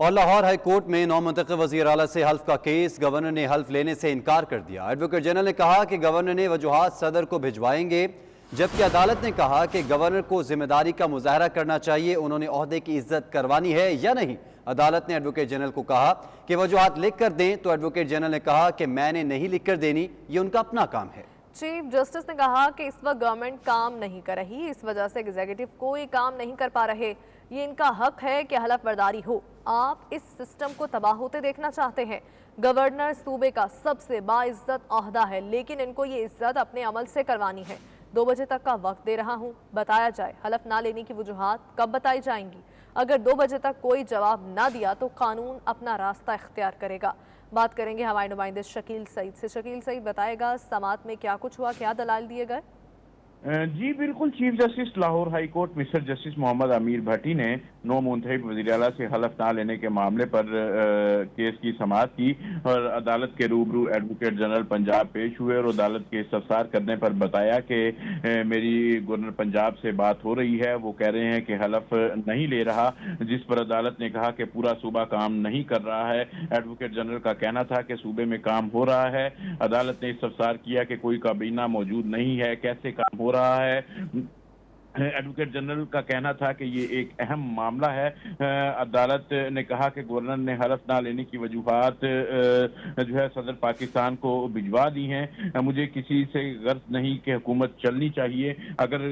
اور Lahore high court میں نو منتخب وزیر اعلیٰ سے حلف کا کیس، گورنر نے حلف لینے سے انکار کر دیا۔ ایڈوکیٹ جنرل نے کہا کہ گورنر نے وجوہات صدر کو بھجوائیں گے، جبکہ عدالت نے کہا کہ گورنر کو ذمہ داری کا مظاہرہ کرنا چاہیے، انہوں نے عہدے کی عزت کروانی ہے یا نہیں۔ عدالت نے ایڈوکیٹ جنرل کو کہا کہ وجوہات لکھ کر دیں، تو ایڈوکیٹ جنرل نے کہا کہ میں نے نہیں لکھ کر دینی، یہ ان کا اپنا کام ہے۔ چیف جسٹس نے کہا کہ اس وقت گورنمنٹ کام نہیں کر رہی، اس وجہ سے ایگزیکٹو کوئی کام نہیں کر پا رہے، یہ ان کا حق ہے کہ حلف برداری ہو۔ آپ اس سسٹم کو تباہ ہوتے دیکھنا چاہتے ہیں۔ گورنر صوبے کا سب سے باعزت عہدہ ہے، لیکن ان کو یہ عزت اپنے عمل سے کروانی ہے۔ 2 بجے تک کا وقت دے رہا ہوں، بتایا جائے حلف نہ لینے کی وجوہات کب بتائی جائیں گی۔ اگر 2 بجے تک کوئی جواب نہ دیا تو قانون اپنا راستہ اختیار کرے گا۔ بات کریں گے ہمارے نمائندے شکیل سعید سے۔ شکیل سعید، بتائے گا سماعت میں کیا کچھ ہوا، کیا دلائل دیے گئے؟ جی بالکل، chief justice Lahore high court mister justice Muhammad Ameer Bhatti نے نو منتخب وزیر اعلیٰ سے حلف نہ لینے کے معاملے پر کیس کی سماعت کی اور عدالت کے روبرو ایڈوکیٹ جنرل پنجاب پیش ہوئے اور عدالت کے استفسار کرنے پر بتایا کہ میری گورنر پنجاب سے بات ہو رہی ہے، وہ کہہ رہے ہیں کہ حلف نہیں لے رہا، جس پر عدالت نے کہا کہ پورا صوبہ کام نہیں کر رہا ہے۔ ایڈوکیٹ جنرل کا کہنا تھا کہ صوبے میں کام ہو رہا ہے۔ عدالت نے استفسار کیا کہ کوئی کابینہ موجود نہیں ہے، کیسے کام ہو رہا ہے۔ ایڈوکیٹ جنرل کا کہنا تھا کہ یہ ایک اہم معاملہ ہے۔ عدالت نے کہا کہ گورنر نے حلف نہ لینے کی وجوہات جو ہے صدر پاکستان کو بھجوا دی ہیں۔ مجھے کسی سے غرض نہیں کہ حکومت چلنی چاہیے، اگر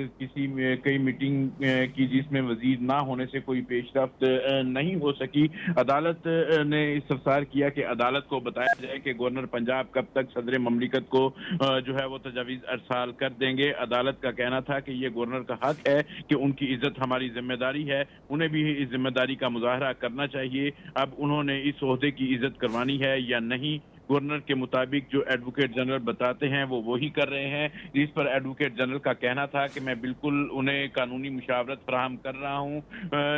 کئی میٹنگ کی جس میں وزیر نہ ہونے سے کوئی پیش رفت نہیں ہو سکی۔ عدالت نے استفسار کیا کہ عدالت کو بتایا جائے کہ گورنر پنجاب کب تک صدر مملکت کو جو ہے وہ تجاویز ارسال کر دیں گے۔ عدالت کا کہنا تھا کہ یہ گورنر کا حق ہے کہ ان کی عزت ہماری ذمہ داری ہے، انہیں بھی اس ذمہ داری کا مظاہرہ کرنا چاہیے۔ اب انہوں نے اس عہدے کی عزت کروانی ہے یا نہیں۔ گورنر کے مطابق جو ایڈوکیٹ جنرل بتاتے ہیں وہ وہی کر رہے ہیں۔ اس پر ایڈوکیٹ جنرل کا کہنا تھا کہ میں بالکل انہیں قانونی مشاورت فراہم کر رہا ہوں،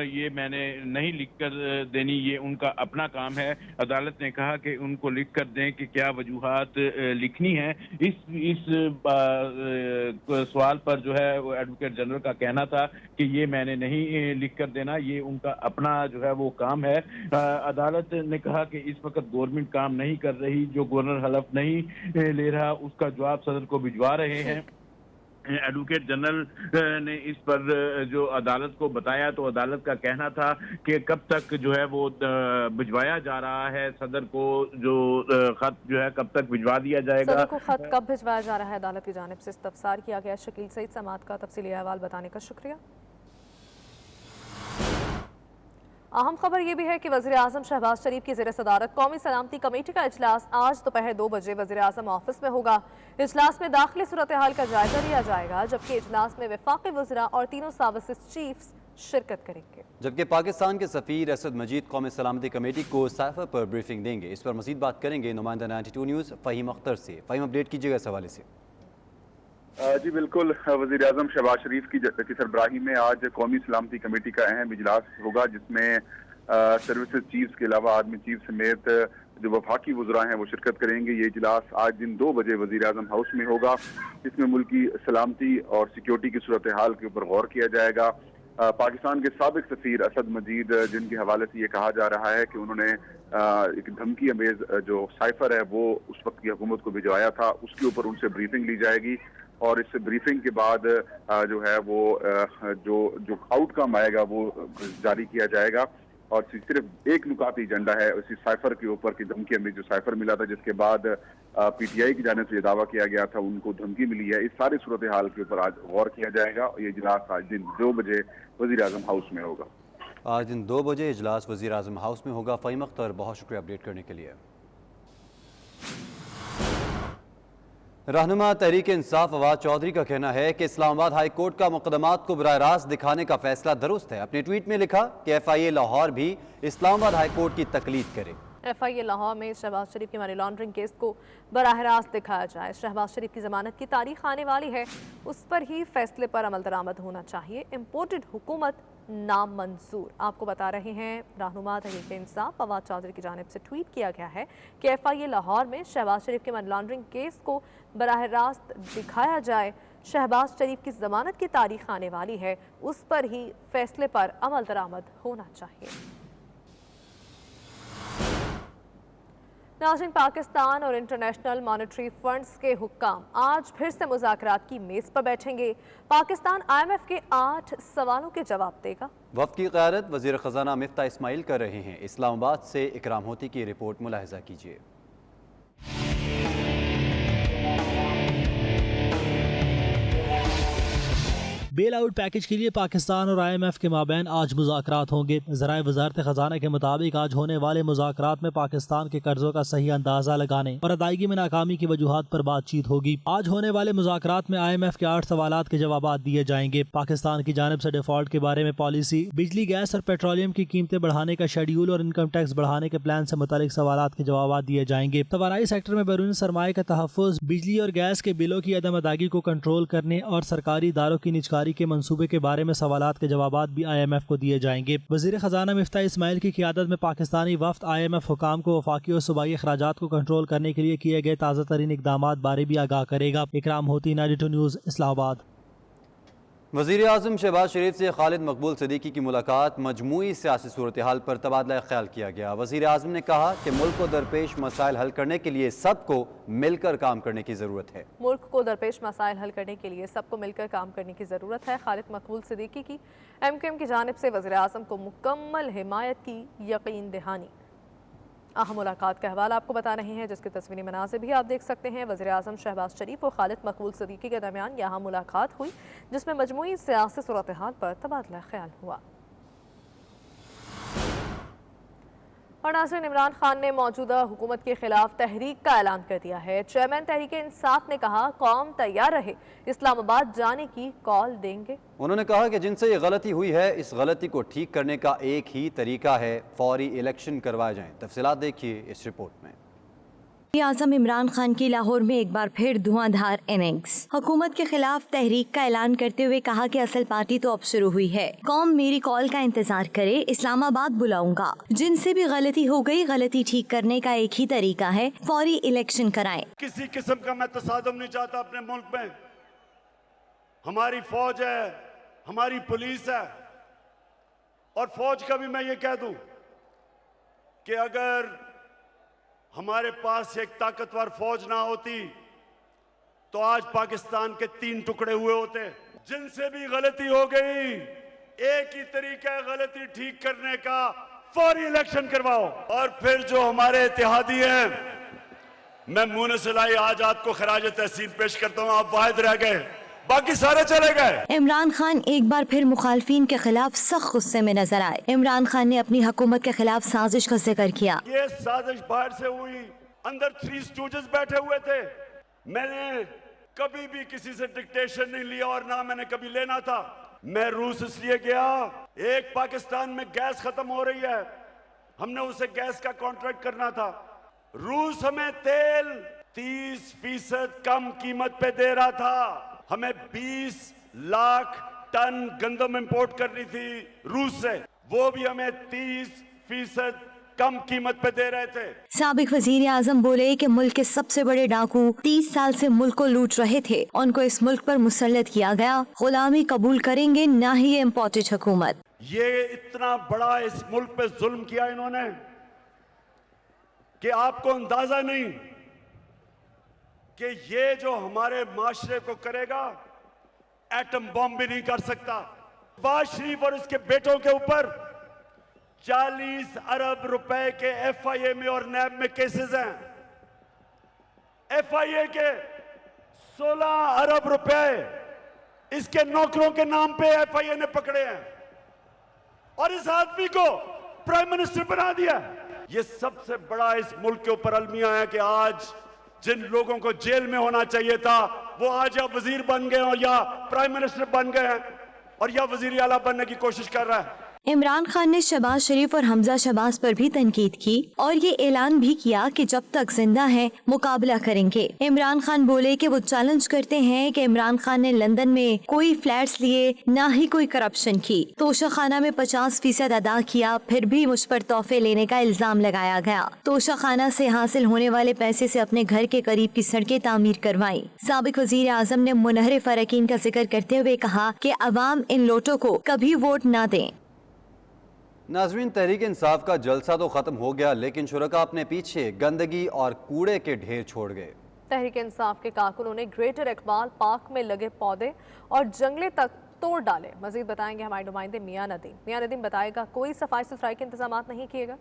یہ میں نے نہیں لکھ کر دینی، یہ ان کا اپنا کام ہے۔ عدالت نے کہا کہ ان کو لکھ کر دیں کہ کیا وجوہات لکھنی ہیں۔ اس سوال پر جو ہے وہ ایڈوکیٹ جنرل کا کہنا تھا کہ یہ میں نے نہیں لکھ کر دینا، یہ ان کا اپنا جو ہے وہ کام ہے۔ عدالت نے کہا کہ اس وقت گورنمنٹ کام نہیں کر رہی، جو گورنر حلف نہیں لے رہا اس کا جواب صدر کو بھجوا رہے ہیں۔ ایڈوکیٹ جنرل نے اس پر جو عدالت کو بتایا تو عدالت کا کہنا تھا کہ کب تک جو ہے وہ بھجوایا جا رہا ہے صدر کو، جو خط جو ہے کب تک بھجوا دیا جائے گا۔ صدر کو خط کب بھجوایا جا رہا ہے، عدالت کی جانب سے استفسار کیا گیا۔ شکیل سعید، سماعت کا تفصیلی احوال بتانے کا شکریہ۔ اہم خبر یہ بھی ہے کہ وزیر اعظم شہباز شریف کی زیر صدارت قومی سلامتی کمیٹی کا اجلاس آج دوپہر 2 بجے وزیر اعظم آفس میں ہوگا۔ اجلاس میں داخلی صورتحال کا جائزہ لیا جائے گا، جبکہ اجلاس میں وفاقی وزراء اور تینوں سروسز چیفز شرکت کریں گے۔ جبکہ پاکستان کے سفیر اسد مجید قومی سلامتی کمیٹی کو سائفر پر بریفنگ دیں گے۔ اس پر مزید بات کریں گے نمائندہ 92 نیوز فہیم اختر سے۔ فہیم، اپڈیٹ کیجیے گا اس حوالے سے۔ جی بالکل، وزیر اعظم شہباز شریف کی سربراہی میں آج قومی سلامتی کمیٹی کا اہم اجلاس ہوگا، جس میں سروسز چیفز کے علاوہ آرمی چیف سمیت جو وفاقی وزراء ہیں وہ شرکت کریں گے۔ یہ اجلاس آج دن 2 بجے وزیر اعظم ہاؤس میں ہوگا، جس میں ملکی سلامتی اور سیکیورٹی کی صورتحال کے اوپر غور کیا جائے گا۔ پاکستان کے سابق سفیر اسد مجید، جن کے حوالے سے یہ کہا جا رہا ہے کہ انہوں نے ایک دھمکی امیز جو سائفر ہے وہ اس وقت کی حکومت کو بھجوایا تھا، اس کے اوپر ان سے بریفنگ لی جائے گی، اور اس بریفنگ کے بعد جو ہے وہ جو آؤٹ کم آئے گا وہ جاری کیا جائے گا۔ اور صرف ایک نکاتی ایجنڈا ہے اسی سائفر کے اوپر کی دھمکی ہمیں جو سائفر ملا تھا، جس کے بعد پی ٹی آئی کی جانب سے یہ دعویٰ کیا گیا تھا ان کو دھمکی ملی ہے، اس ساری صورتحال کے اوپر آج غور کیا جائے گا۔ یہ اجلاس آج دن 2 بجے وزیر اعظم ہاؤس میں ہوگا۔ آج دن 2 بجے اجلاس وزیر اعظم ہاؤس میں ہوگا۔ فہیم اختر، بہت شکریہ اپڈیٹ کرنے کے لیے۔ رہنما تحریک انصاف فواد چودھری کا کہنا ہے کہ اسلام آباد ہائی کورٹ کا مقدمات کو براہ راست دکھانے کا فیصلہ درست ہے۔ اپنے ٹویٹ میں لکھا کہ ایف آئی اے لاہور بھی اسلام آباد ہائی کورٹ کی تقلید کرے۔ ایف آئی اے لاہور میں شہباز شریف کی منی لانڈرنگ کیس کو براہ راست دکھایا جائے۔ شہباز شریف کی ضمانت کی تاریخ آنے والی ہے، اس پر ہی فیصلے پر عمل درآمد ہونا چاہیے۔ امپورٹڈ حکومت نامنظور۔ آپ کو بتا رہے ہیں، رہنما تحریک انصاف فواد چودھری کی جانب سے ٹویٹ کیا گیا ہے کہ ایف آئی اے لاہور میں شہباز شریف کے منی لانڈرنگ کیس کو براہ راست دکھایا جائے۔ شہباز شریف کی ضمانت کی تاریخ آنے والی ہے، اس پر ہی فیصلے پر عمل درآمد ہونا چاہیے۔ नाज़रीन, पाकिस्तान और इंटरनेशनल मॉनेटरी फंड्स के हुक्काम आज फिर से मुज़ाकरात की मेज़ पर बैठेंगे। पाकिस्तान IMF के 8 सवालों के जवाब देगा। वफ़द की क़यादत वज़ीर ख़ज़ाना मिफ्ता इस्माइल कर रहे हैं। इस्लामाबाद से इकराम होती की रिपोर्ट मुलाहिज़ा कीजिए। बेल आउट पैकेज के लिए पाकिस्तान और IMF के माबैन आज मुज़ाकरात होंगे। ज़राए वज़ारत ख़ज़ाना के मुताबिक आज होने वाले मुज़ाकरात में पाकिस्तान के कर्जों का सही अंदाज़ा लगाने और अदायगी में नाकामी की वजूहात पर बातचीत होगी। आज होने वाले मुज़ाकरात में IMF के 8 सवालात के जवाब दिए जाएंगे। पाकिस्तान की जानिब से डिफ़ॉल्ट के बारे में पॉलिसी, बिजली, गैस और पेट्रोलियम की कीमतें बढ़ाने का शेड्यूल और इनकम टैक्स बढ़ाने के प्लान से मुतालिक सवालात के जवाब दिए जाएंगे। तवानाई सेक्टर में बैरूनी सरमाए का तहफ़्फ़ुज़, बिजली और गैस के बिलों की अदम अदायगी को कंट्रोल करने और सरकारी इदारों की निजकारी के मंसूबे के बारे में सवालात के जवाबात भी IMF को दिए जाएंगे। वज़ीर ख़ज़ाना मिफ्ता इस्माइल की क़यादत में पाकिस्तानी वफ़द IMF हुकाम को वफाकी और सूबाई अखराजात को कंट्रोल करने के लिए किए गए ताज़ा तरीन इक़दामात बारे भी आगाह करेगा। इकराम होती, 92 न्यूज़, इस्लामाबाद। वज़ीर आज़म शहबाज शरीफ से खालिद मकबूल सिद्दीकी की मुलाकात, मजमूई सियासी सूरत हाल पर तबादला ख्याल किया गया। वज़ीर आज़म ने कहा कि मुल्क को दरपेश मसाइल हल करने के लिए सबको मिलकर काम करने की ज़रूरत है। मुल्क को दरपेश मसाइल हल करने के लिए सबको मिलकर काम करने की ज़रूरत है। खालिद मकबूल सिद्दीकी की MQM की जानिब से वज़ीर आज़म को मुकम्मल हिमायत की यकीन दहानी। अहम मुलाकात का हवाला आपको बता रहे हैं, जिसके तस्वीरी मनाज़िर भी आप देख सकते हैं। वज़ीर आज़म शहबाज शरीफ और खालिद मकबूल सिद्दीकी के दरमियान यहाँ मुलाकात हुई, जिसमें मजमूई सियासी सूरत हाल पर तबादला ख्याल हुआ। और नाज़रीन, इमरान खान ने मौजूदा हुकूमत के खिलाफ तहरीक का ऐलान कर दिया है। चेयरमैन तहरीक इंसाफ ने कहा, कौम तैयार रहे, इस्लामाबाद जाने की कॉल देंगे। उन्होंने कहा कि जिनसे ये गलती हुई है, इस गलती को ठीक करने का एक ही तरीका है, फौरी इलेक्शन करवाए जाएं। तफसीलात देखिए इस रिपोर्ट में। आज़म इमरान खान की लाहौर में एक बार फिर धुआंधार इनिंग्स। हुकूमत के खिलाफ तहरीक का ऐलान करते हुए कहा कि असल पार्टी तो अब शुरू हुई है, कौम मेरी कॉल का इंतजार करे, इस्लामाबाद बुलाऊंगा। जिनसे भी गलती हो गई, गलती ठीक करने का एक ही तरीका है, फौरी इलेक्शन कराएं। किसी किस्म का मैं तसादम नहीं चाहता अपने मुल्क में। हमारी फौज है, हमारी पुलिस है, और फौज का भी मैं ये कह दूं कि अगर हमारे पास एक ताकतवर फौज ना होती तो आज पाकिस्तान के 3 टुकड़े हुए होते। जिनसे भी गलती हो गई, एक ही तरीका है गलती ठीक करने का, फौरी इलेक्शन करवाओ। और फिर जो हमारे इत्तेहादी हैं, मैं मुंह न सिलाई आज आपको खराज तहसीन पेश करता हूं। आप वाहिद रह गए, बाकी सारे चले गए। इमरान खान एक बार फिर मुखालफिन के खिलाफ सख्त गुस्से में नजर आए। इमरान खान ने अपनी हुकूमत के खिलाफ साजिश का जिक्र किया। ये साजिश बाहर से हुई, अंदर 3 स्टूजेस बैठे हुए थे। मैंने कभी भी किसी से डिक्टेशन नहीं लिया और ना मैंने कभी लेना था। मैं रूस इसलिए गया, एक पाकिस्तान में गैस खत्म हो रही है, हमने उसे गैस का कॉन्ट्रैक्ट करना था। रूस हमें तेल 30% कम कीमत पे दे रहा था। हमें 20 लाख टन गंदम इंपोर्ट करनी थी रूस से, वो भी हमें 30% कम कीमत पे दे रहे थे। साबिक वजीर आजम बोले कि मुल्क के सबसे बड़े डाकू 30 साल से मुल्क को लूट रहे थे, उनको इस मुल्क पर मुसल्लत किया गया। गुलामी कबूल करेंगे ना ही ये इम्पोर्टेड हुकूमत। ये इतना बड़ा इस मुल्क पे जुल्म किया इन्होंने कि आपको अंदाजा नहीं कि ये जो हमारे माशरे को करेगा, एटम बॉम्ब भी नहीं कर सकता। शहबाज शरीफ और उसके बेटों के ऊपर 40 अरब रुपए के FIA में और नैब में केसेस हैं। FIA के 16 अरब रुपए इसके नौकरों के नाम पे FIA ने पकड़े हैं और इस आदमी को प्राइम मिनिस्टर बना दिया। ये सबसे बड़ा इस मुल्क के ऊपर अलमिया है कि आज जिन लोगों को जेल में होना चाहिए था, वो आज या वजीर बन गए और या प्राइम मिनिस्टर बन गए हैं और या वजीर आला बनने की कोशिश कर रहा है। इमरान खान ने शहबाज शरीफ और हमजा शहबाज पर भी तनकीद की और ये ऐलान भी किया कि जब तक जिंदा हैं मुकाबला करेंगे। इमरान खान बोले कि वो चैलेंज करते हैं कि इमरान खान ने लंदन में कोई फ्लैट्स लिए, ना ही कोई करप्शन की। तोशाखाना में 50% अदा किया, फिर भी मुझ पर तोहफे लेने का इल्जाम लगाया गया। तोशाखाना से हासिल होने वाले पैसे से अपने घर के करीब की सड़कें तामीर करवाई। साबिक वजीर आजम ने मुनहरिफ अरकीन का जिक्र करते हुए कहा कि अवाम इन लोटों को कभी वोट न दें। नाजरीन, तहरीक इंसाफ का जलसा तो ख़त्म हो गया, लेकिन शुरका अपने पीछे गंदगी और कूड़े के ढेर छोड़ गए। तहरीक इंसाफ के कारकुनों ने ग्रेटर इकबाल पार्क में लगे पौधे और जंगले तक तोड़ डाले। मजीद बताएंगे हमारे नुमाइंदे मियां नदीम। मियां नदीम बताएगा, कोई सफाई सुथराई के इंतजाम नहीं किए गए?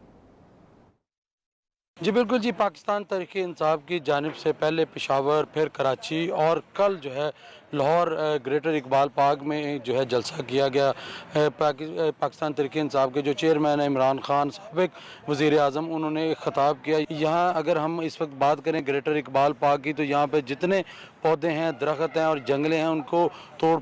जी बिल्कुल जी, पाकिस्तान तहरीक इंसाफ की जानिब से पहले पेशावर, फिर कराची और कल जो है लाहौर ग्रेटर इकबाल पार्क में जो है जलसा किया गया। पाकिस्तान तहरीक इंसाफ के जो चेयरमैन है इमरान खान, साबिक वज़ीर आज़म, उन्होंने एक ख़िताब किया। यहाँ अगर हम इस वक्त बात करें ग्रेटर इकबाल पार्क की, तो यहाँ पे जितने पौधे हैं, दरख्त हैं और जंगले हैं, उनको तोड़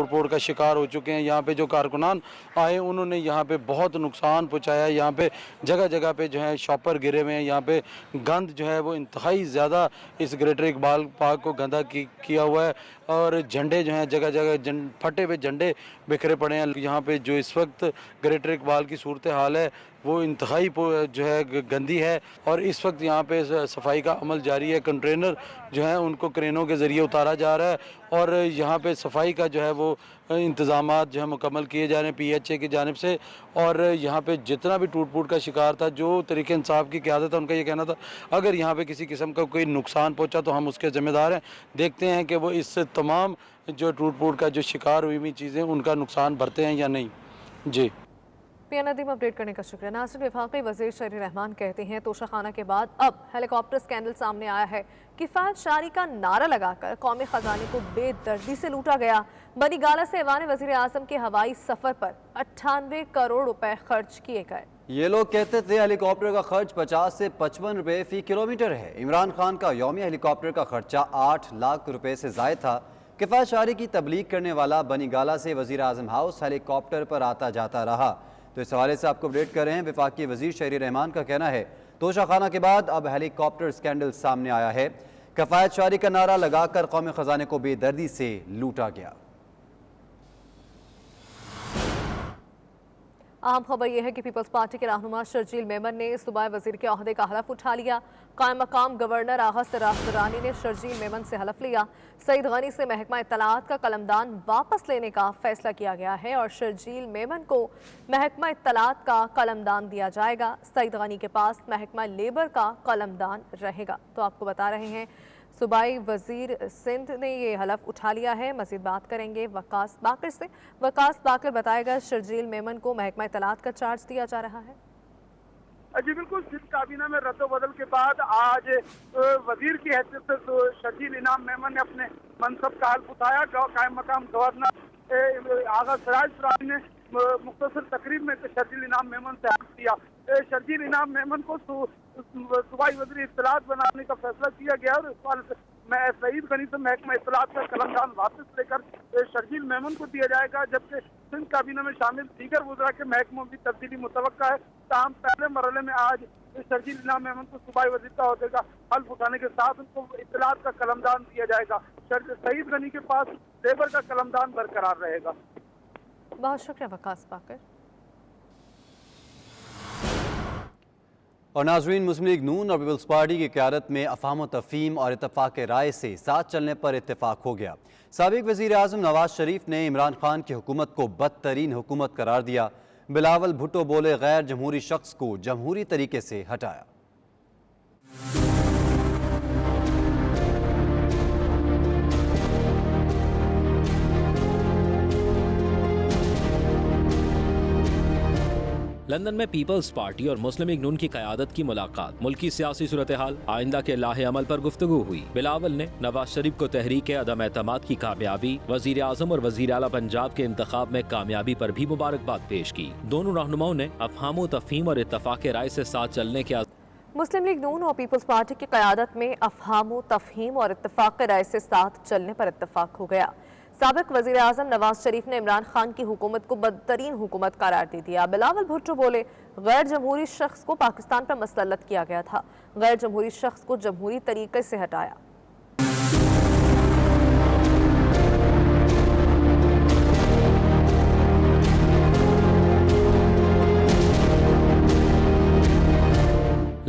फोड़ का शिकार हो चुके हैं। यहाँ पे जो कारकुनान आए, उन्होंने यहाँ पे बहुत नुकसान पहुँचाया। यहाँ पे जगह जगह पे जो है शॉपर गिरे हुए हैं। यहाँ पे गंद जो है वो इंतहाई ज़्यादा इस ग्रेटर इकबाल पार्क को गंदा किया हुआ है। और झंडे जो हैं जगह जगह फटे हुए झंडे बिखरे पड़े हैं। यहाँ पे जो इस वक्त ग्रेटर इकबाल की सूरत हाल है वो इंतहाई जो है गंदी है। और इस वक्त यहाँ पे सफाई का अमल जारी है। कंटेनर जो है उनको क्रेनों के ज़रिए उतारा जा रहा है और यहाँ पे सफाई का जो है वो इंतज़ामात जो है मुकम्मल किए जा रहे हैं PHA की जानिब से। और यहाँ पे जितना भी टूट फूट का शिकार था, जो तहरीक इंसाफ की क़यादत है, उनका ये कहना था अगर यहाँ पे किसी किस्म का कोई नुकसान पहुँचा तो हम उसके ज़िम्मेदार हैं। देखते हैं कि वो इस तमाम जो टूट फूट का जो शिकार हुई चीज़ें, उनका नुकसान भरते हैं या नहीं। जी मियां नदीम, अपडेट करने का शुक्रिया। नासिर, वफाकी वज़ीर शहरी रहमान कहते हैं तोशाखाना के बाद अब हेलीकॉप्टर स्कैंडल सामने आया है। किफ़ायत शारी का नारा लगाकर कौमी खजाने को बेदर्दी से लूटा गया। बनीगाला से ऐवान वज़ीर आज़म के हवाई सफ़र पर 98 करोड़ रुपए खर्च किए गए। ये लोग कहते थे हेलीकॉप्टर का खर्च 50 से 55 रुपए फी किलोमीटर है। इमरान खान का यौमी हेलीकॉप्टर का खर्चा 8 लाख रुपए से ज़ायद था। किफ़ायत शारी की तबलीग करने वाला बनीगाला से वज़ीर आज़म हाउस हेलीकॉप्टर पर आता जाता रहा। तो इस हवाले से आपको अपडेट कर रहे हैं। वफाकी वज़ीर शहरी रहमान का कहना है तोशाखाना के बाद अब हेलीकॉप्टर स्कैंडल सामने आया है। किफ़ायत शारी का नारा लगाकर कौमी खजाने को बेदर्दी से लूटा गया। अहम खबर यह है कि पीपल्स पार्टी के रहनुमा शर्जील मेमन ने सूबाई वजीर के ओहदे का हलफ उठा लिया। कायम मकाम गवर्नर आगा सिराज दुरानी ने शर्जील मेमन से हलफ लिया। सईद गनी से महकमा इत्तलात का कलमदान वापस लेने का फैसला किया गया है और शर्जील मेमन को महकमा इत्तलात का कलमदान दिया जाएगा। सईद गनी के पास महकमा लेबर का कलमदान रहेगा। तो आपको बता रहे हैं सूबाई वजीर सिंध ने ये हलफ उठा लिया है। मज़ीद बात करेंगे वकास बाकर से। वकास बाकर बताएगा, शर्जील मेमन को महकमा इत्तलात का चार्ज दिया जा रहा है। जी बिल्कुल, सिंध काबीना में रद्द-ओ-बदल के बाद आज वजीर की हैसियत से शर्जील इनाम मेमन ने अपने मनसब का हल्फ उठाया। कायम मकाम गवर्नर आगा सिराज दुरानी ने मुख्तसर तकरीब में शर्जील इनाम मेमन से हल्फ किया। शर्जील इनाम मेमन को सूबाई वज़ीर इत्तलात बनाने का फैसला किया गया और इस बार मैं सईद गनी से महकमा इत्तलात का कलमदान वापस लेकर शर्जील मेमन को दिया जाएगा, जबकि सिंध काबीना में शामिल दीगर वज़रा के महकमों की तब्दीली मुतवक्का है। ताहम पहले मरहले में आज शर्जील इनाम मेमन को सूबाई वज़ीर का ओहदे का हल्फ उठाने के साथ उनको इत्तलात का कलमदान दिया जाएगा। सईद गनी के पास लेबर का कलमदान बरकरार रहेगा। बहुत शुक्रिया वकास बाकर। और नाजरीन, मुस्लिम लीग नून और पीपल्स पार्टी की क़यादत में अफ़हाम व तफ़हीम और इत्तफ़ाक़ राय से साथ चलने पर इत्तेफाक हो गया। साबिक़ वज़ीर आज़म नवाज शरीफ ने इमरान खान की हुकूमत को बदतरीन हुकूमत करार दिया। बिलावल भुट्टो बोले, गैर जमहूरी शख्स को जमहूरी तरीके से हटाया। लंदन में पीपल्स पार्टी और मुस्लिम लीग नून की क़यादत की मुलाकात, मुल्की सियासी सूरत हाल, आइंदा के लाहे अमल पर गुफ्तगू हुई। बिलावल ने नवाज शरीफ को तहरीक अदम एतमाद की कामयाबी, वज़ीर आज़म और वज़ीर आला पंजाब के इंतखाब में कामयाबी पर भी मुबारकबाद पेश की। दोनों रहनुमाओं ने अफ़हाम तफ़हीम और इत्तफ़ाक़ राय से साथ चलने के मुस्लिम लीग नून और पीपल्स पार्टी की क़यादत में अफ़हाम तफ़हीम और इत्तफ़ाक़ राय से साथ चलने पर इत्तफ़ाक़ हो गया। साबिक़ वज़ीर आज़म नवाज शरीफ ने इमरान खान की हुकूमत को बदतरीन हुकूमत करार दे दिया। बिलावल भुट्टो बोले, गैर जमहूरी शख्स को पाकिस्तान पर मसल्लत किया गया था, गैर जमहूरी शख्स को जमहूरी तरीके से हटाया।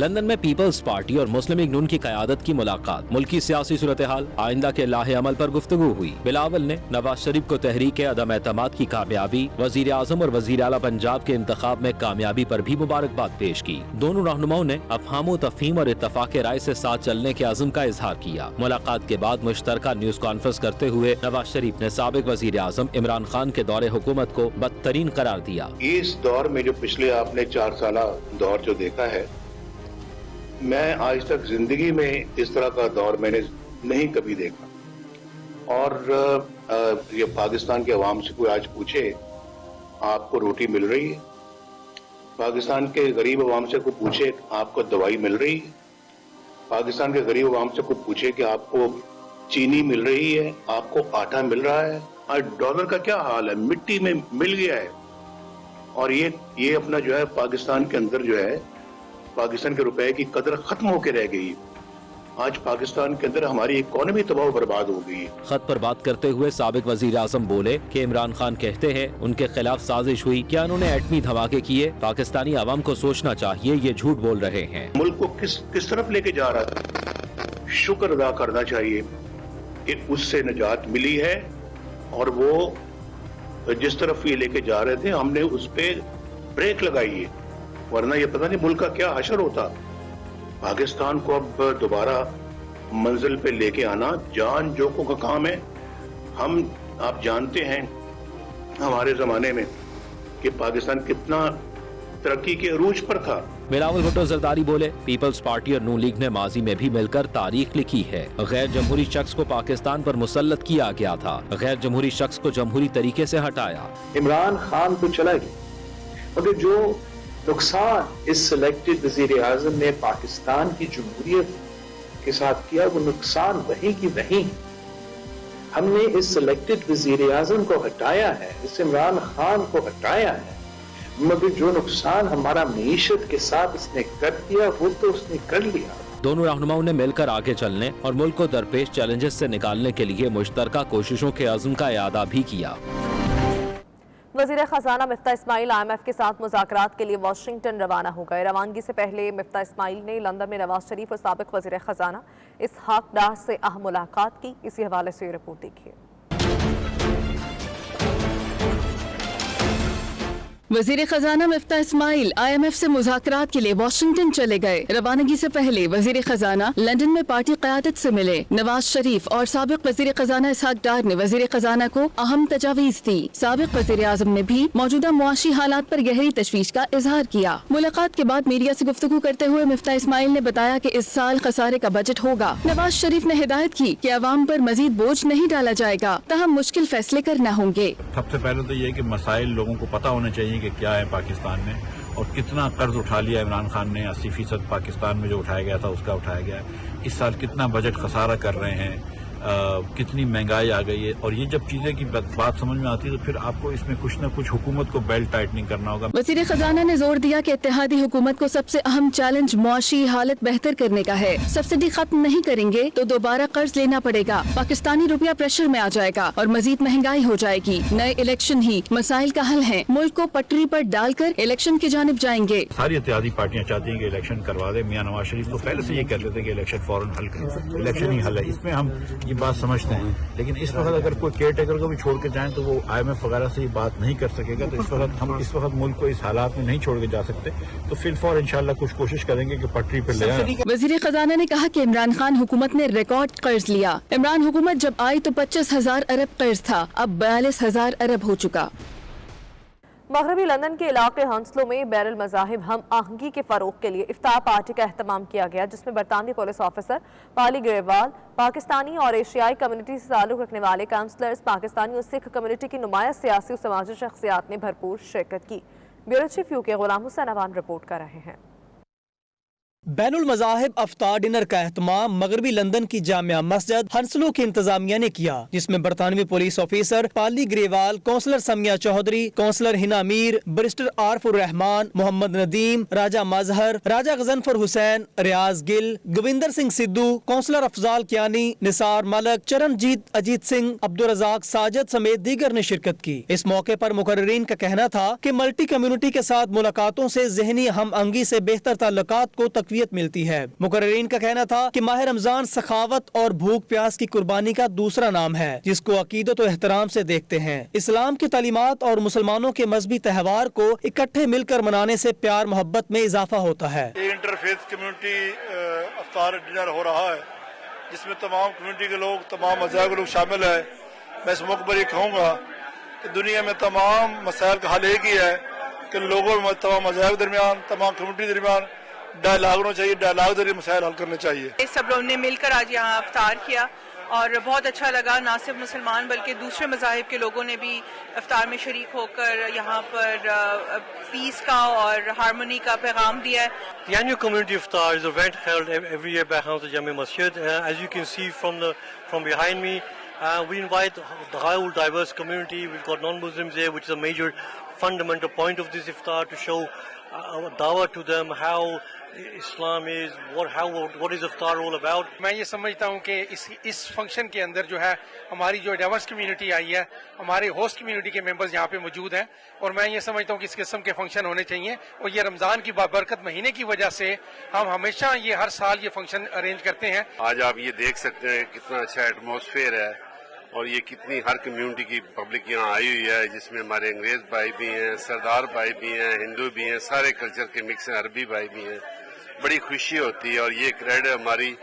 लंदन में पीपल्स पार्टी और मुस्लिम लीग नून की क़यादत की मुलाकात, मुल्की सियासी सूरत हाल, आइंदा के लाहे अमल पर गुफ्तगू हुई। बिलावल ने नवाज शरीफ को तहरीक अदम एतमाद की कामयाबी, वजीर आजम और वजीर आला पंजाब के इंतखाब में कामयाबी पर भी मुबारकबाद पेश की। दोनों रहनुमाओं ने अफहाम तफहीम और इत्तफाक राय से साथ चलने के अज़्म का इजहार किया। मुलाकात के बाद मुश्तरका न्यूज कॉन्फ्रेंस करते हुए नवाज शरीफ ने साबिक वजीर आजम इमरान खान के दौरे हुकूमत को बदतरीन करार दिया। इस दौर में जो पिछले आपने 4 साल दौर जो देखा है, मैं आज तक जिंदगी में इस तरह का दौर मैंने नहीं कभी देखा। और ये पाकिस्तान के अवाम से कोई आज पूछे आपको रोटी मिल रही है, पाकिस्तान के गरीब अवाम से कोई पूछे आपको दवाई मिल रही है, पाकिस्तान के गरीब अवाम से कोई पूछे कि आपको चीनी मिल रही है, आपको आटा मिल रहा है। आज डॉलर का क्या हाल है, मिट्टी में मिल गया है। और ये अपना जो है पाकिस्तान के अंदर जो है पाकिस्तान के रुपए की कदर खत्म होकर रह गई। आज पाकिस्तान के अंदर हमारी इकोनॉमी तबाह बर्बाद हो गई। खत पर बात करते हुए साबिक वजीर आजम बोले कि इमरान खान कहते हैं उनके खिलाफ साजिश हुई, क्या उन्होंने एटमी धमाके किए? पाकिस्तानी आवाम को सोचना चाहिए, ये झूठ बोल रहे हैं। मुल्क को किस तरफ लेके जा रहा था, शुक्र अदा करना चाहिए कि उससे निजात मिली है। और वो जिस तरफ ये लेके जा रहे थे हमने उस पे ब्रेक लगाई है, वरना ये पता नहीं मुल्क का क्या हशर होता। पाकिस्तान को अब दोबारा मंजिल पे लेके आना जान जोखों का काम है। आप जानते हैं हमारे जमाने में कि पाकिस्तान कितना तरक्की के अरूज पर था। बिलावल भुट्टो जरदारी बोले, पीपल्स पार्टी और नून लीग ने माजी में भी मिलकर तारीख लिखी है। गैर जमहूरी शख्स को पाकिस्तान पर मुसल्लत किया गया था, गैर जमहूरी शख्स को जमहूरी तरीके से हटाया। इमरान खान तो चला गया, मगर जो नुकसान इस सिलेक्टेड वजीर आजम ने पाकिस्तान की जमहूरियत के साथ किया, वो नुकसान वही की वही। हमने इस सिलेक्टेड वजीर आजम को हटाया है, इस इमरान खान को हटाया है, मगर जो नुकसान हमारा मईशत के साथ इसने कर दिया वो तो उसने कर लिया। दोनों रहनुमाओं ने मिलकर आगे चलने और मुल्क को दरपेश चैलेंजेस से निकालने के लिए मुश्तरका कोशिशों के अज़्म का इआदा भी किया। वज़ीर ख़ज़ाना मिफ्ता इस्माइल IMF के साथ मुज़ाकरात के लिए वाशिंगटन रवाना हो गए। रवानगी से पहले मिफ्ता इस्माइल ने लंदन में नवाज शरीफ और साबिक वज़ीर ख़ज़ाना इसहाक डार से अहम मुलाकात की। इसी हवाले से रिपोर्ट देखिए। वजीर खजाना मिफ्ता इस्माइल IMF से मुज़ाकरात के लिए वाशिंगटन चले गए। रवानगी से पहले वजीर खजाना लंदन में पार्टी क़यादत से मिले। नवाज शरीफ और साबिक वजीर खजाना इसहाक डार ने वजीर खजाना को अहम तजावीज़ दी। साबिक वजीर आज़म ने भी मौजूदा मुआशी हालात पर गहरी तशवीश का इजहार किया। मुलाकात के बाद मीडिया से गुफ्तगू करते हुए मिफ्ता इस्माइल ने बताया कि इस साल खसारे का बजट होगा। नवाज शरीफ ने हिदायत की कि अवाम पर मजीद बोझ नहीं डाला जाएगा, ताहम मुश्किल फैसले करना होंगे। सबसे पहले तो ये कि मसाइल लोगों को पता होने चाहिए कि क्या है पाकिस्तान में और कितना कर्ज उठा लिया इमरान खान ने। 80% पाकिस्तान में जो उठाया गया था उसका उठाया गया है। इस साल कितना बजट खसारा कर रहे हैं, कितनी महंगाई आ गई है। और ये जब चीजें की बात समझ में आती है तो फिर आपको इसमें कुछ न कुछ हुकूमत को बेल्ट टाइटनिंग करना होगा। वज़ीर खजाना ने जोर दिया कि इत्तेहादी हुकूमत को सबसे अहम चैलेंज मुआशी हालत बेहतर करने का है। सब्सिडी खत्म नहीं करेंगे तो दोबारा कर्ज लेना पड़ेगा, पाकिस्तानी रुपया प्रेशर में आ जाएगा और मजीद महंगाई हो जाएगी। नए इलेक्शन ही मसाइल का हल है। मुल्क को पटरी पर डालकर इलेक्शन की जानिब जाएंगे। सारी इत्तेहादी पार्टियां चाहती हैं कि इलेक्शन करवा दे। मियां नवाज शरीफ तो पहले से ये कहते थे कि इलेक्शन फौरन हल करें, इलेक्शन ही हल है। इसमें हम ये बात समझते हैं, लेकिन इस वक्त अगर कोई केयर टेकर को भी छोड़ के जाएं तो वो IMF वगैरह से ये बात नहीं कर सकेगा। तो इस वक्त मुल्क को इस हालात में नहीं छोड़ के जा सकते। तो फिलहाल इंशाल्लाह कुछ कोशिश करेंगे कि पटरी पर ले आए। वजीर खजाना ने कहा कि इमरान खान हुकूमत ने रिकॉर्ड कर्ज लिया। इमरान हुकूमत जब आई तो 25,000 अरब कर्ज था, अब 42,000 अरब हो चुका। मगरबी लंदन के इलाके हंसलो में बैरल मज़ाहिब हम आहंगी के फ़रोग़ के लिए इफ्तार पार्टी का एहतमाम किया गया, जिसमें बरतानवी पुलिस ऑफिसर पाली ग्रेवाल, पाकिस्तानी और एशियाई कम्युनिटी से ताल्लुक़ रखने वाले काउंसलर्स, पाकिस्तानी और सिख कम्युनिटी की नुमाया सियासी और समाजी शख्सियात ने भरपूर शिरकत की। Bureau chief UK Ghulam Hussain Awan report कर रहे हैं। बैनुल मज़ाहिब अफ्तार डिनर का एहतमाम मगरबी लंदन की जामिया मस्जिद हंसलो की इंतजामिया ने किया, जिसमें बरतानवी police officer Pali Grewal, councillor Samia Chaudhry, councillor Hina Mir, barrister Arfur Rehman, Mohammad Nadeem, Raja Mazhar, Raja Ghazanfar Hussain, Riaz Gill, Govinder Singh Sidhu, councillor Afzal Kiyani, Nisar Malik, Charanjit Ajit Singh, Abdul Razzaq Sajid समेत दीगर ने शिरकत की। इस मौके पर मुकर्रिरीन का कहना था कि मल्टी कम्युनिटी के साथ मुलाकातों से ज़हनी हम अंगी से बेहतर ताल्लुकात को تقویت ملتی ہے۔ مقررین کا کہنا تھا کہ ماہ رمضان سخاوت اور بھوک پیاس کی قربانی کا دوسرا نام ہے جس کو عقیدت و احترام سے دیکھتے ہیں۔ اسلام کی تعلیمات اور مسلمانوں کے مذہبی تہوار کو اکٹھے مل کر منانے سے پیار محبت میں اضافہ ہوتا ہے۔ انٹرفیتھ کمیونٹی افطار ڈنر ہو رہا ہے جس میں تمام کمیونٹی کے لوگ، تمام مذاہب کے لوگ شامل ہیں۔ میں اس موقع پر یہ کہوں گا کہ دنیا میں تمام مسائل کا حل ایک ہی ہے کہ لوگوں میں، تمام مذاہب کے درمیان، تمام کمیونٹی کے درمیان ڈائلاگ ہونا چاہیے، ڈائلاگ ذریعے مسائل حل کرنے چاہیے۔ سب لوگوں نے مل کر آج یہاں افطار کیا اور بہت اچھا لگا۔ نہ صرف مسلمان بلکہ دوسرے مذاہب کے لوگوں نے بھی افطار میں شریک ہو کر یہاں پر پیس کا اور ہارمونی کا پیغام دیا ہے۔ The annual community iftar is an event held every year by Hamza Jami Masjid. As you can see from behind me, we invite the whole diverse community. We've got non-Muslims there, which is a major fundamental point of this iftar, to show our dawah to them, how Islam is what is افطار all about. میں یہ سمجھتا ہوں کہ اس function کے اندر جو ہے ہماری جو ڈائیورس کمیونٹی آئی ہے، ہمارے ہوسٹ کمیونٹی کے ممبرز یہاں پہ موجود ہیں، اور میں یہ سمجھتا ہوں کہ اس قسم کے فنکشن ہونے چاہیے، اور یہ رمضان کی بابرکت مہینے کی وجہ سے ہم ہمیشہ یہ ہر سال یہ فنکشن ارینج کرتے ہیں۔ آج آپ یہ دیکھ سکتے ہیں کتنا اچھا ایٹماسفیئر ہے اور یہ کتنی ہر کمیونٹی کی پبلک یہاں آئی ہوئی ہے، جس میں ہمارے انگریز بھائی بھی ہیں، سردار بھائی بھی ہیں، ہندو بھی ہیں، سارے کلچر کے مکس ہیں، عربی بھائی بھی ہیں۔ بڑی خوشی ہوتی ہے اور یہ کریڈٹ ہماری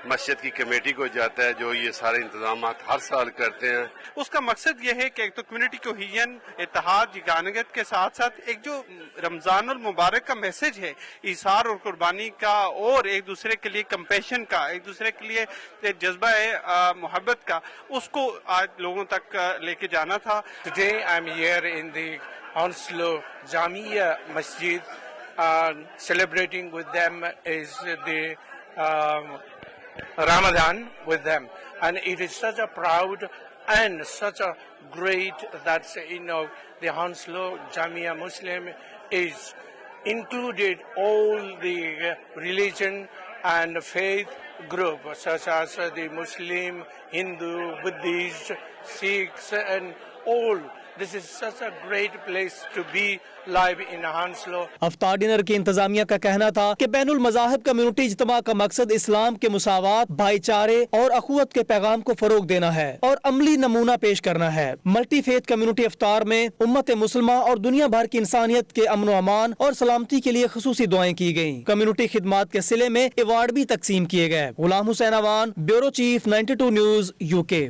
مسجد کی کمیٹی کو جاتا ہے جو یہ سارے انتظامات ہر سال کرتے ہیں۔ اس کا مقصد یہ ہے کہ ایک تو کمیونٹی کوہیژن، اتحاد، یگانگت کے ساتھ ساتھ ایک جو رمضان المبارک کا میسج ہے ایثار اور قربانی کا، اور ایک دوسرے کے لیے کمپیشن کا، ایک دوسرے کے لیے جذبہ محبت کا، اس کو آج لوگوں تک لے کے جانا تھا۔ Today I'm here in the Hounslow Jamia Masjid. Celebrating with them is the Ramadan with them, and it is such a proud and such a great that the Hounslow Jamia Muslim is included all the religion and faith group such as the Muslim, Hindu, Buddhist, Sikhs and all. This is such a great place to be live in Hounslow. افطار dinner کی انتظامیہ کا کہنا تھا کہ بین المذاہب community اجتماع کا مقصد اسلام کے مساوات، بھائی چارے اور اخوت کے پیغام کو فروغ دینا ہے اور عملی نمونہ پیش کرنا ہے۔ ملٹی فیتھ کمیونٹی افطار میں امت مسلمہ اور دنیا بھر کی انسانیت کے امن و امان اور سلامتی کے لیے خصوصی دعائیں کی گئیں۔ کمیونٹی خدمات کے صلے میں ایوارڈ بھی تقسیم کیے گئے۔ Ghulam Hussain Awan, bureau chief 92 news UK۔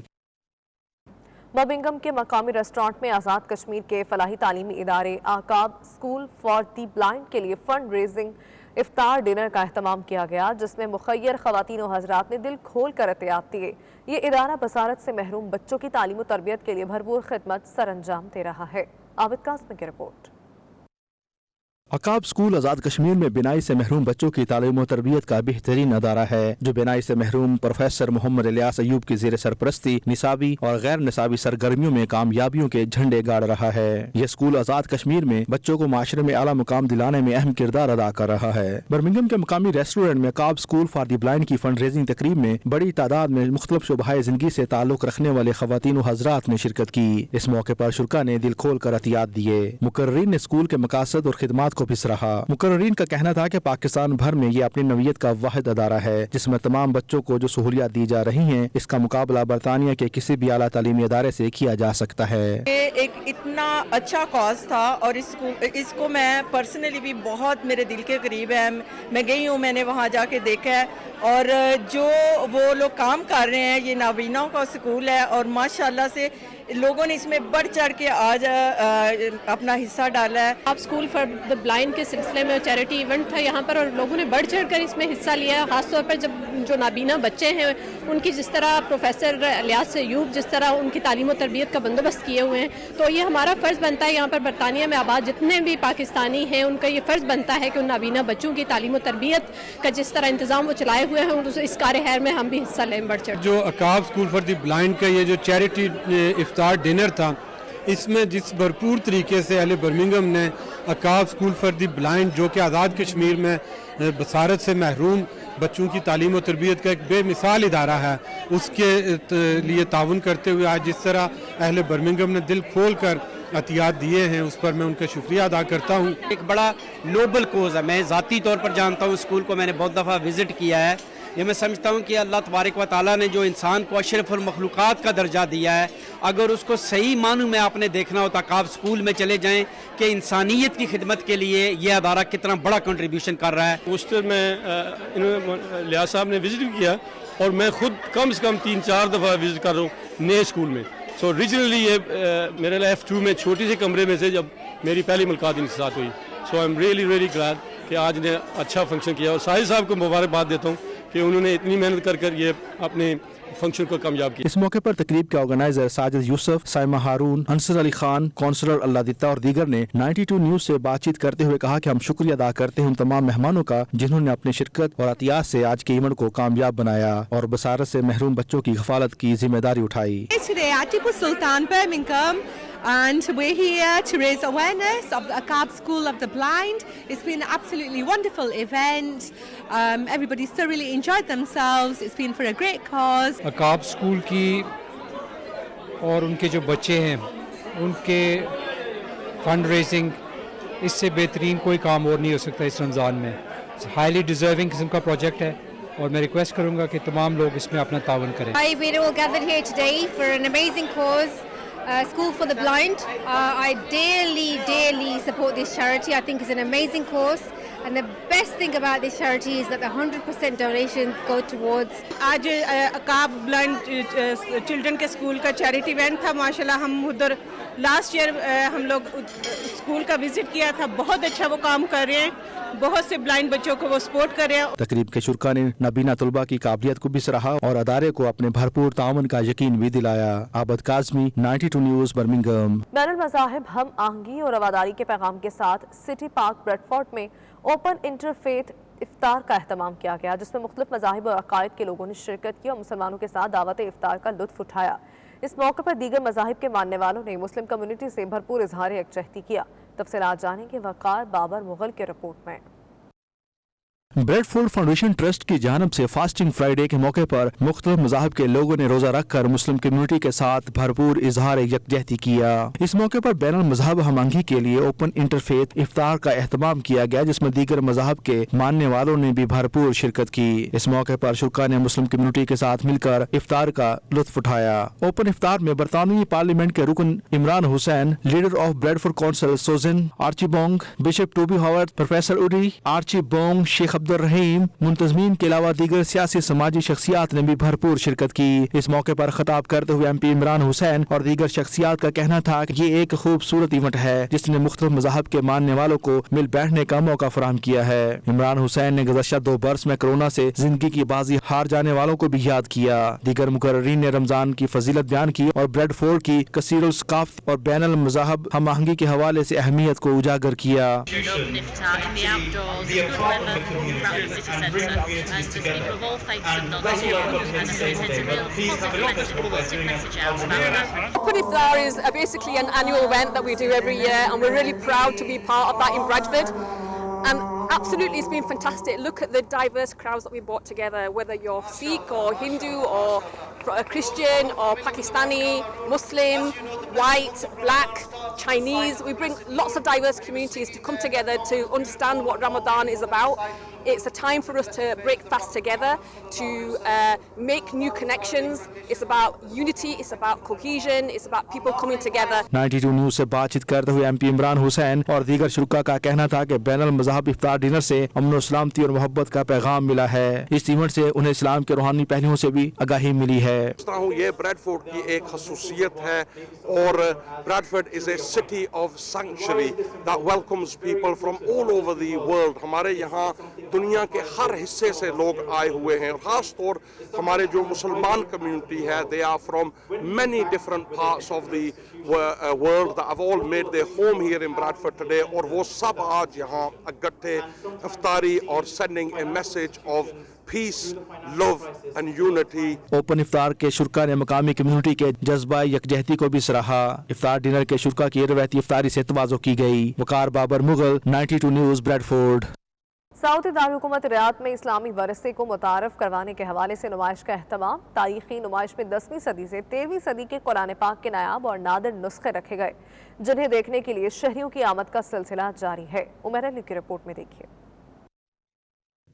Birmingham کے مقامی ریسٹورانٹ میں آزاد کشمیر کے فلاحی تعلیمی ادارے عقاب اسکول فار دی بلائنڈ کے لیے فنڈ ریزنگ افطار ڈنر کا اہتمام کیا گیا، جس میں مخیر خواتین و حضرات نے دل کھول کر عطیات دیے۔ یہ ادارہ بصارت سے محروم بچوں کی تعلیم و تربیت کے لیے بھرپور خدمت سر انجام دے رہا ہے۔ عابد قاسم کی رپورٹ۔ عقاب اسکول آزاد کشمیر میں بینائی سے محروم بچوں کی تعلیم و تربیت کا بہترین ادارہ ہے، جو بینائی سے محروم پروفیسر محمد الیاس ایوب کی زیر سرپرستی نصابی اور غیر نصابی سرگرمیوں میں کامیابیوں کے جھنڈے گاڑ رہا ہے۔ یہ اسکول آزاد کشمیر میں بچوں کو معاشرے میں اعلیٰ مقام دلانے میں اہم کردار ادا کر رہا ہے۔ برمنگھم کے مقامی ریسٹورینٹ میں عقاب اسکول فار دی بلائنڈ کی فنڈ ریزنگ تقریب میں بڑی تعداد میں مختلف شعبۂ زندگی سے تعلق رکھنے والے خواتین و حضرات نے شرکت کی۔ اس موقع پر شرکاء نے دل کھول کر عطیات دیے۔ مقررین نے اسکول کے مقاصد اور خدمات کو بھی سراہا۔ مقررین کا کہنا تھا کہ پاکستان بھر میں یہ اپنی نوعیت کا واحد ادارہ ہے جس میں تمام بچوں کو جو سہولیات دی جا رہی ہیں اس کا مقابلہ برطانیہ کے کسی بھی اعلیٰ تعلیمی ادارے سے کیا جا سکتا ہے۔ یہ ایک اتنا اچھا کاز تھا اور اس کو میں پرسنلی بھی بہت میرے دل کے قریب ہے۔ میں گئی ہوں، میں نے وہاں جا کے دیکھا ہے، اور جو وہ لوگ کام کر رہے ہیں، یہ نابیناؤں کا اسکول ہے اور ماشاءاللہ سے لوگوں نے اس میں بڑھ چڑھ کے آج اپنا حصہ ڈالا ہے۔ آپ اسکول فار دا بلائنڈ کے سلسلے میں چیریٹی ایونٹ تھا یہاں پر، اور لوگوں نے بڑھ چڑھ کر اس میں حصہ لیا ہے، خاص طور پر جب جو نابینا بچے ہیں ان کی جس طرح پروفیسر الیاس ایوب جس طرح ان کی تعلیم و تربیت کا بندوبست کیے ہوئے ہیں، تو یہ ہمارا فرض بنتا ہے یہاں پر برطانیہ میں آباد جتنے بھی پاکستانی ہیں ان کا یہ فرض بنتا ہے کہ ان نابینا بچوں کی تعلیم و تربیت کا جس طرح انتظام وہ چلائے ہوئے ہیں اس کار خیر میں ہم بھی حصہ لیں بڑھ چڑھ۔ جو عقاب اسکول فار دی بلائنڈ کا یہ جو چیریٹی افطار ڈنر تھا، اس میں جس بھرپور طریقے سے اہل برمنگھم نے عقاب اسکول فار دی بلائنڈ جو کہ آزاد کشمیر میں بصارت سے محروم بچوں کی تعلیم و تربیت کا ایک بے مثال ادارہ ہے، اس کے لیے تعاون کرتے ہوئے آج جس طرح اہل برمنگھم نے دل کھول کر अतियात दिए हैं उस पर मैं उनका शुक्रिया अदा करता हूँ। एक बड़ा नोबल कोज़ है, मैं ज़ाती तौर पर जानता हूँ, स्कूल को मैंने बहुत दफ़ा विज़िट किया है। ये मैं समझता हूँ कि अल्लाह तबारक व तआला ने जो इंसान को अशरफुल मखलूक़ात का दर्जा दिया है, अगर उसको सही मानों में आपने देखना होता कि आप स्कूल में चले जाएं कि इंसानियत की खिदमत के लिए ये अदारा कितना बड़ा कंट्रीब्यूशन कर रहा है। पोस्टर में लियाज़ साहब ने विज़िट किया और मैं खुद कम से कम 3-4 दफ़ा विज़िट कर रहा हूँ नए स्कूल में। सो ओरिजिनली ये मेरे लिए F2 में छोटी सी कमरे में से जब मेरी पहली मुलाकात इनके साथ हुई। सो आई एम रियली ग्लैड कि आज ने अच्छा फंक्शन किया और साहिल साहब को मुबारकबाद देता हूँ कि उन्होंने इतनी मेहनत कर ये अपने फंक्शन को कामयाब किया। इस मौके पर तकरीब के ऑर्गेनाइजर साजिद यूसुफ, साइमा हारून, अंसर अली खान, कौंसलर अल्लादिता और दीगर ने 92 न्यूज से बातचीत करते हुए कहा कि हम शुक्रिया अदा करते हैं उन तमाम मेहमानों का जिन्होंने अपनी शिरकत और अतियात से आज के इवेंट को कामयाब बनाया और बसारत से महरूम बच्चों की हिफाजत की जिम्मेदारी उठाई। And we're here to raise awareness of the Aqab School of the Blind. It's been an absolutely wonderful event. Everybody's thoroughly enjoyed themselves. It's been for a great cause. Uqab school की और उनके जो बच्चे हैं उनके फंड रेजिंग इससे बेहतरीन कोई काम और नहीं हो सकता इस रमज़ान में। हाईली डिजर्विंग किस्म का प्रोजेक्ट है और मैं रिक्वेस्ट करूँगा कि तमाम लोग इसमें अपना तावन करें। We're all gathered here today for an amazing cause. School for the Blind. I dearly support this charity. I think it's an amazing cause, and the best thing about this charity is that the 100% donations go towards. आज अकाब blind children के school का charity event था। माशाल्लाह हम उधर last year हम लोग school का विजिट किया था। बहुत अच्छा वो काम कर रहे हैं, बहुत से ब्लाइंड बच्चों को वो सपोर्ट कर रहे हैं। तकरीब के शुरा ने नबीना तलबा की काबिलियत को भी सराहा और अदारे को अपने भरपूर ताउन का यकीन भी दिलाया। आबद काज़मी, 92 न्यूज़, बर्मिंघम। बैनुल मज़ाहिब हम आहंगी और रवादारी के पैगाम के साथ सिटी पार्क ब्रेडफोर्ड में ओपन इंटरफेथ इफ्तार का एहतमाम किया गया, जिसमें मुख्तलिफ मज़ाहिब और अकायद के लोगों ने शिरकत की और मुसलमानों के साथ दावत इफ्तार का लुत्फ उठाया। इस मौके पर दीगर मज़ाहिब के मानने वालों ने मुस्लिम कम्युनिटी से भरपूर इजहार यकजहती किया। तफसीलात जानेंगे वक़ार बाबर मुगल के रिपोर्ट में। ब्रेडफोर्ड फाउंडेशन ट्रस्ट की जानब से फास्टिंग फ्राइडे के मौके पर मुख्तलिफ मज़ाहब के लोगों ने रोजा रख कर मुस्लिम कम्युनिटी के साथ भरपूर इजहार यकजहती किया। इस मौके पर बैनुल मज़हब हमआहंगी के लिए ओपन इंटरफेथ इफ्तार का एहतमाम किया गया, जिसमें दीगर मज़ाहब के मानने वालों ने भी भरपूर शिरकत की। इस मौके पर शुरा ने मुस्लिम कम्युनिटी के साथ मिलकर इफ्तार का लुत्फ उठाया। ओपन इफ्तार में बरतानवी पार्लियामेंट के रुकन Imran Hussain, leader of Bradford council Susan Archibong, bishop Toby Howard, professor Uri Archibong, Sheikh Abdul Rahim, मुंतजमीन के अलावा दीगर सियासी समाजी शख्सियात ने भी भरपूर शिरकत की। इस मौके पर खिताब करते हुए MP इमरान हुसैन और दीगर शख्सियात का कहना था कि ये एक खूबसूरत इवेंट है जिसने मुख्तलिफ मज़ाहब के मानने वालों को मिल बैठने का मौका फराहम किया है। इमरान हुसैन ने गुज़श्ता 2 बरस में कोरोना से जिंदगी की बाजी हार जाने वालों को भी याद किया। दीगर मुकर्रीन ने रमजान की फजीलत बयान की और ब्रेडफोर्ड की कसीरुल सकाफ़त और बैनुल मज़ाहब हमआहंगी के हवाले से अहमियत को उजागर किया। City Centre, and there's people of all faiths and non-Muslims, and it sends a real positive message out about that. Open Iftar is basically an annual event that we do every year, and we're really proud to be part of that in Bradford. Absolutely, it's been fantastic. Look at the diverse crowds that we brought together, whether you're Sikh or Hindu or Christian or Pakistani, Muslim, white, black, Chinese. We bring lots of diverse communities to come together to understand what Ramadan is about. It's a time for us to break fast together, to make new connections. It's about unity, it's about cohesion, it's about people coming together. 92 news से बातचीत करते हुए MP Imran Hussain और दीगर शुरा का कहना था कि बैनुल मज़हब इफ्तार डिनर से अमन और सलामती और मोहब्बत का पैगाम मिला है। इस इवेंट से उन्हें इस्लाम के रूहानी पहलुओं से भी आगाही मिली है। ये ब्रेडफोर्ड की एक खसूसियत है और Bradford is a city of sanctuary that welcomes people from all over the world. हमारे यहाँ दुनिया के हर हिस्से से लोग आए हुए हैं और खास तौर हमारे जो मुसलमान कम्युनिटी है, they are from many different parts of the world that have all made their home here in Bradford today, और वो सब आज यहाँ इकट्ठे इफ्तारी और sending a message of peace, love and unity. Open इफ्तार के शुरा ने मकामी कम्युनिटी के जज्बा यकजहती को भी सराहा। इफ्तार डिनर के शुरा की रवायती इफ्तारी से तवाज़ो की गई। वकार बाबर मुगल, 92 न्यूज़, ब्रेडफोर्ड। سعودی دارالحکومت ریاض میں اسلامی ورثے کو متعارف کروانے کے حوالے سے نمائش کا اہتمام۔ تاریخی نمائش میں 10ویں صدی سے 13ویں صدی کے قرآن پاک کے نایاب اور نادر نسخے رکھے گئے، جنہیں دیکھنے کے لیے شہریوں کی آمد کا سلسلہ جاری ہے۔ عمر علی کی رپورٹ میں دیکھیے۔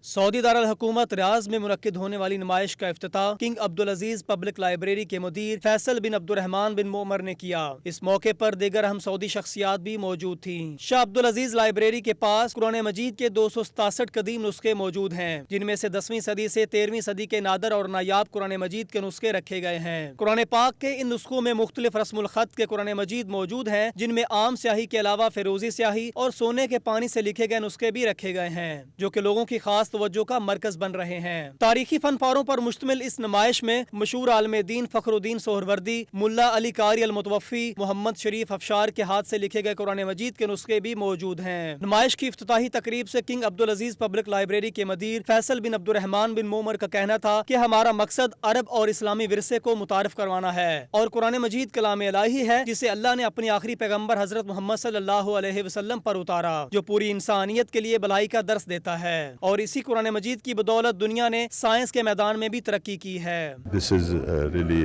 سعودی دارالحکومت ریاض میں منعقد ہونے والی نمائش کا افتتاح کنگ عبدالعزیز پبلک لائبریری کے مدیر فیصل بن عبد الرحمان بن معمر نے کیا۔ اس موقع پر دیگر اہم سعودی شخصیات بھی موجود تھیں۔ شاہ عبدالعزیز لائبریری کے پاس قرآن مجید کے 267 قدیم نسخے موجود ہیں، جن میں سے 10ویں صدی سے 13ویں صدی کے نادر اور نایاب قرآن مجید کے نسخے رکھے گئے ہیں۔ قرآن پاک کے ان نسخوں میں مختلف رسم الخط کے قرآن مجید موجود ہیں، جن میں عام سیاہی کے علاوہ فیروزی سیاہی اور سونے کے پانی سے لکھے گئے نسخے بھی رکھے گئے ہیں، جو کہ لوگوں کی خاص توجہ کا مرکز بن رہے ہیں۔ تاریخی فن پاروں پر مشتمل اس نمائش میں مشہور عالم دین فخر الدین سہروردی، ملا علی قاری المتوفی، محمد شریف افشار کے ہاتھ سے لکھے گئے قرآن مجید کے نسخے بھی موجود ہیں۔ نمائش کی افتتاحی تقریب سے کنگ عبدالعزیز پبلک لائبریری کے مدیر فیصل بن عبد الرحمان بن معمر کا کہنا تھا کہ ہمارا مقصد عرب اور اسلامی ورثے کو متعارف کروانا ہے اور قرآن مجید کلام الہی ہے، جسے اللہ نے اپنی آخری پیغمبر حضرت محمد صلی اللہ علیہ وسلم پر اتارا، جو پوری انسانیت کے لیے بھلائی کا درس دیتا ہے، اور اسی قرآن مجید کی بدولت دنیا نے سائنس کے میدان میں بھی ترقی کی ہے۔ This is really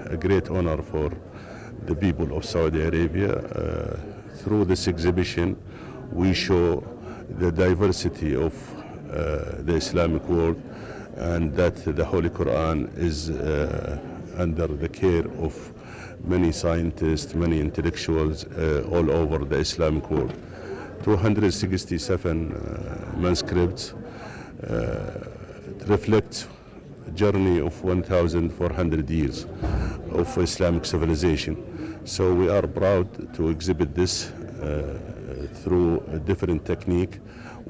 a great honor for the people of Saudi Arabia. Through this exhibition, we show the diversity of the Islamic world, and that the Holy Quran is under the care of many scientists, many intellectuals all over the Islamic world. 267 manuscripts reflects journey of 1,400 years of Islamic civilization. So we are proud to exhibit this through a different technique,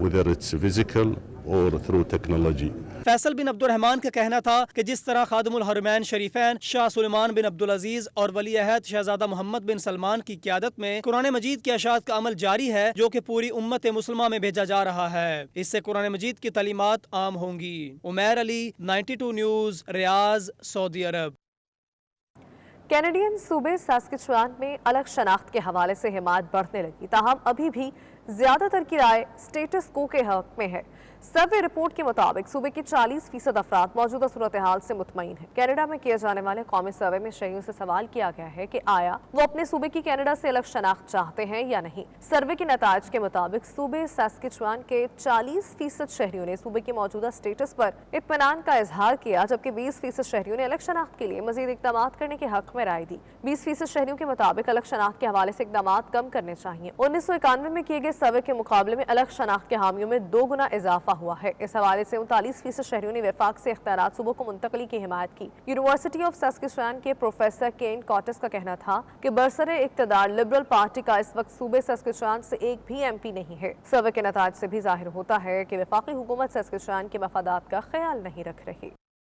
whether it's physical or through technology. Faisal بن عبد الرحمان کا کہنا تھا کہ جس طرح خادم الحرمین شریفین شاہ سلیمان بن عبدالعزیز اور ولی عہد شہزادہ محمد بن سلمان کی قیادت میں قرآن مجید کی اشاعت کا عمل جاری ہے، جو کہ پوری امت مسلمہ میں بھیجا جا رہا ہے، اس سے قرآن مجید کی تعلیمات عام ہوں گی۔ عمیر علی، 92 نیوز، ریاض، سعودی عرب۔ کینیڈین صوبے ساسکچوان میں الگ شناخت کے حوالے سے حمایت بڑھنے لگی، تاہم ابھی بھی زیادہ تر کی رائے سٹیٹس کو کے حق میں ہے۔ سروے رپورٹ کے مطابق صوبے کے 40% افراد موجودہ صورتحال سے مطمئن ہیں۔ کینیڈا میں کیے جانے والے قومی سروے میں شہریوں سے سوال کیا گیا ہے کہ آیا وہ اپنے صوبے کی کینیڈا سے الگ شناخت چاہتے ہیں یا نہیں۔ سروے کے نتائج کے مطابق صوبے ساسکچوان کے 40% شہریوں نے صوبے کے موجودہ سٹیٹس پر اطمینان کا اظہار کیا، جبکہ 20% شہریوں نے الگ شناخت کے لیے مزید اقدامات کرنے کے حق میں رائے دی۔ 20% شہریوں کے مطابق الگ شناخت کے حوالے سے اقدامات کم کرنے چاہیے۔ 1991 میں کیے گئے سروے کے مقابلے میں الگ شناخت کے حامیوں میں 2 گنا اضافہ ہوا ہے۔ اس حوالے سے 39% شہریوں نے وفاق سے اختیارات صوبوں کو منتقلی کی حمایت کی۔ یونیورسٹی آف ساسکچوان کے پروفیسر کین کارٹس کا کہنا تھا کہ برسر اقتدار لبرل پارٹی کا اس وقت صوبے ساسکچوان سے ایک بھی MP نہیں ہے۔ سروے کے نتائج سے بھی ظاہر ہوتا ہے کہ وفاقی حکومت ساسکچوان کے مفادات کا خیال نہیں رکھ رہی۔